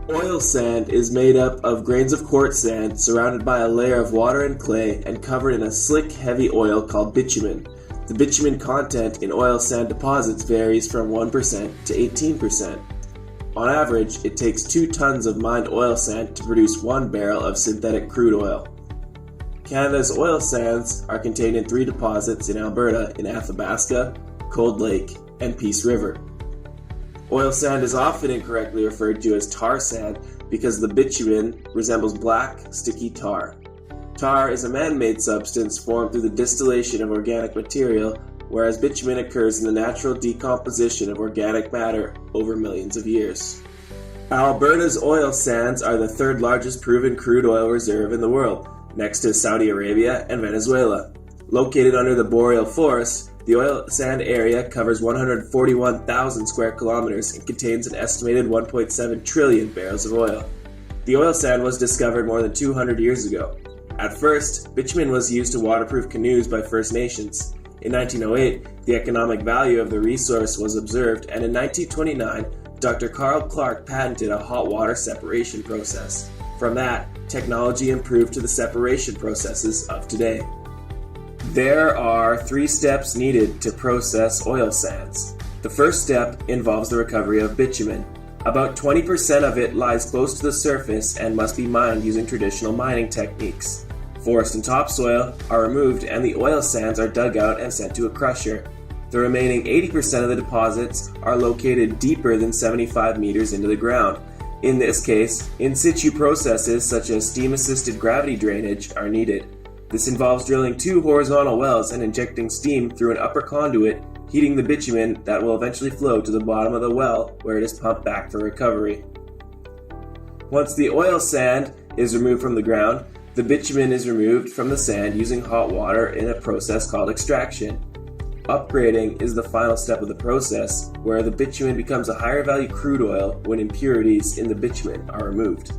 Oil sand is made up of grains of quartz sand surrounded by a layer of water and clay and covered in a slick, heavy oil called bitumen. The bitumen content in oil sand deposits varies from 1% to 18%. On average, it takes 2 tons of mined oil sand to produce 1 barrel of synthetic crude oil. Canada's oil sands are contained in 3 deposits in Alberta in Athabasca, Cold Lake, and Peace River. Oil sand is often incorrectly referred to as tar sand because the bitumen resembles black, sticky tar. Tar is a man-made substance formed through the distillation of organic material, whereas bitumen occurs in the natural decomposition of organic matter over millions of years. Alberta's oil sands are the 3rd largest proven crude oil reserve in the world, next to Saudi Arabia and Venezuela. Located under the boreal forest, the oil sand area covers 141,000 square kilometers and contains an estimated 1.7 trillion barrels of oil. The oil sand was discovered more than 200 years ago. At first, bitumen was used to waterproof canoes by First Nations. In 1908, the economic value of the resource was observed, and in 1929, Dr. Carl Clark patented a hot water separation process. From that, technology improved to the separation processes of today. There are 3 steps needed to process oil sands. The first step involves the recovery of bitumen. About 20% of it lies close to the surface and must be mined using traditional mining techniques. Forest and topsoil are removed and the oil sands are dug out and sent to a crusher. The remaining 80% of the deposits are located deeper than 75 meters into the ground. In this case, in situ processes such as steam-assisted gravity drainage are needed. This involves drilling 2 horizontal wells and injecting steam through an upper conduit, heating the bitumen that will eventually flow to the bottom of the well where it is pumped back for recovery. Once the oil sand is removed from the ground, the bitumen is removed from the sand using hot water in a process called extraction. Upgrading is the final step of the process, where the bitumen becomes a higher value crude oil when impurities in the bitumen are removed.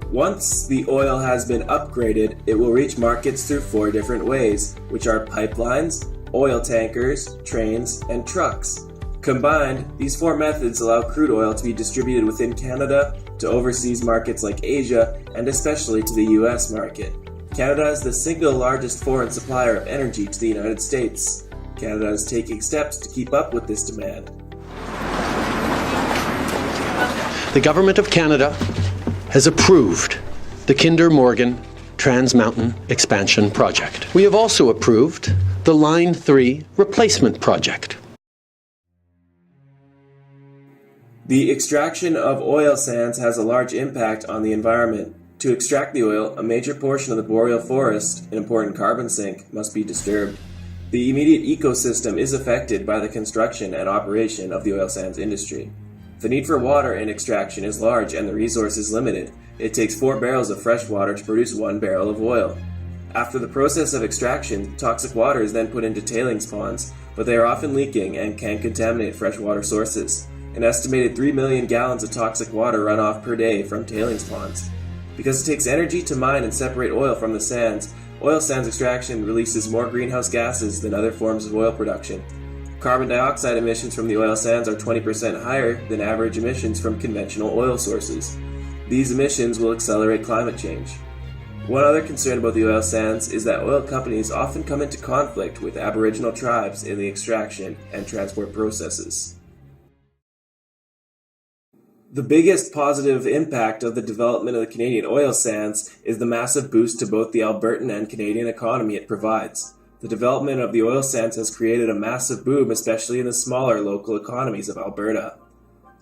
Once the oil has been upgraded, it will reach markets through 4 different ways, which are pipelines, oil tankers, trains, and trucks. Combined, these 4 methods allow crude oil to be distributed within Canada, to overseas markets like Asia, and especially to the US market. Canada is the single largest foreign supplier of energy to the United States. Canada is taking steps to keep up with this demand. The Government of Canada has approved the Kinder Morgan Trans Mountain Expansion Project. We have also approved the Line 3 Replacement Project. The extraction of oil sands has a large impact on the environment. To extract the oil, a major portion of the boreal forest, an important carbon sink, must be disturbed. The immediate ecosystem is affected by the construction and operation of the oil sands industry. The need for water in extraction is large and the resource is limited. It takes 4 barrels of fresh water to produce 1 barrel of oil. After the process of extraction, toxic water is then put into tailings ponds, but they are often leaking and can contaminate freshwater sources. An estimated 3 million gallons of toxic water run off per day from tailings ponds. Because it takes energy to mine and separate oil from the sands, oil sands extraction releases more greenhouse gases than other forms of oil production. Carbon dioxide emissions from the oil sands are 20% higher than average emissions from conventional oil sources. These emissions will accelerate climate change. One other concern about the oil sands is that oil companies often come into conflict with Aboriginal tribes in the extraction and transport processes. The biggest positive impact of the development of the Canadian oil sands is the massive boost to both the Albertan and Canadian economy it provides. The development of the oil sands has created a massive boom, especially in the smaller local economies of Alberta.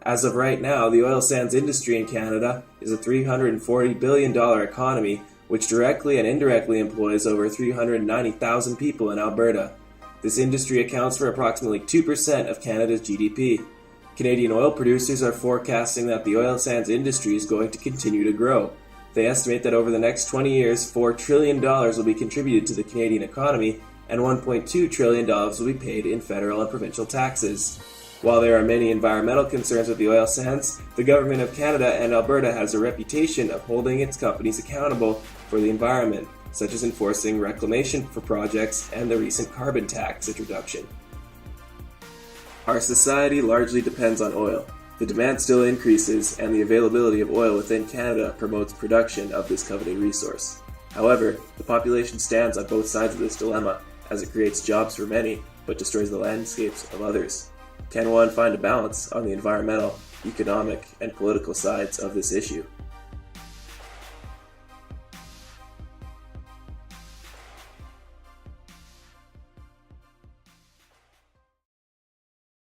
As of right now, the oil sands industry in Canada is a $340 billion economy, which directly and indirectly employs over 390,000 people in Alberta. This industry accounts for approximately 2% of Canada's GDP. Canadian oil producers are forecasting that the oil sands industry is going to continue to grow. They estimate that over the next 20 years, $4 trillion will be contributed to the Canadian economy and $1.2 trillion will be paid in federal and provincial taxes. While there are many environmental concerns with the oil sands, the Government of Canada and Alberta has a reputation of holding its companies accountable for the environment, such as enforcing reclamation for projects and the recent carbon tax introduction. Our society largely depends on oil. The demand still increases, and the availability of oil within Canada promotes production of this coveted resource. However, the population stands on both sides of this dilemma, as it creates jobs for many, but destroys the landscapes of others. Can one find a balance on the environmental, economic, and political sides of this issue?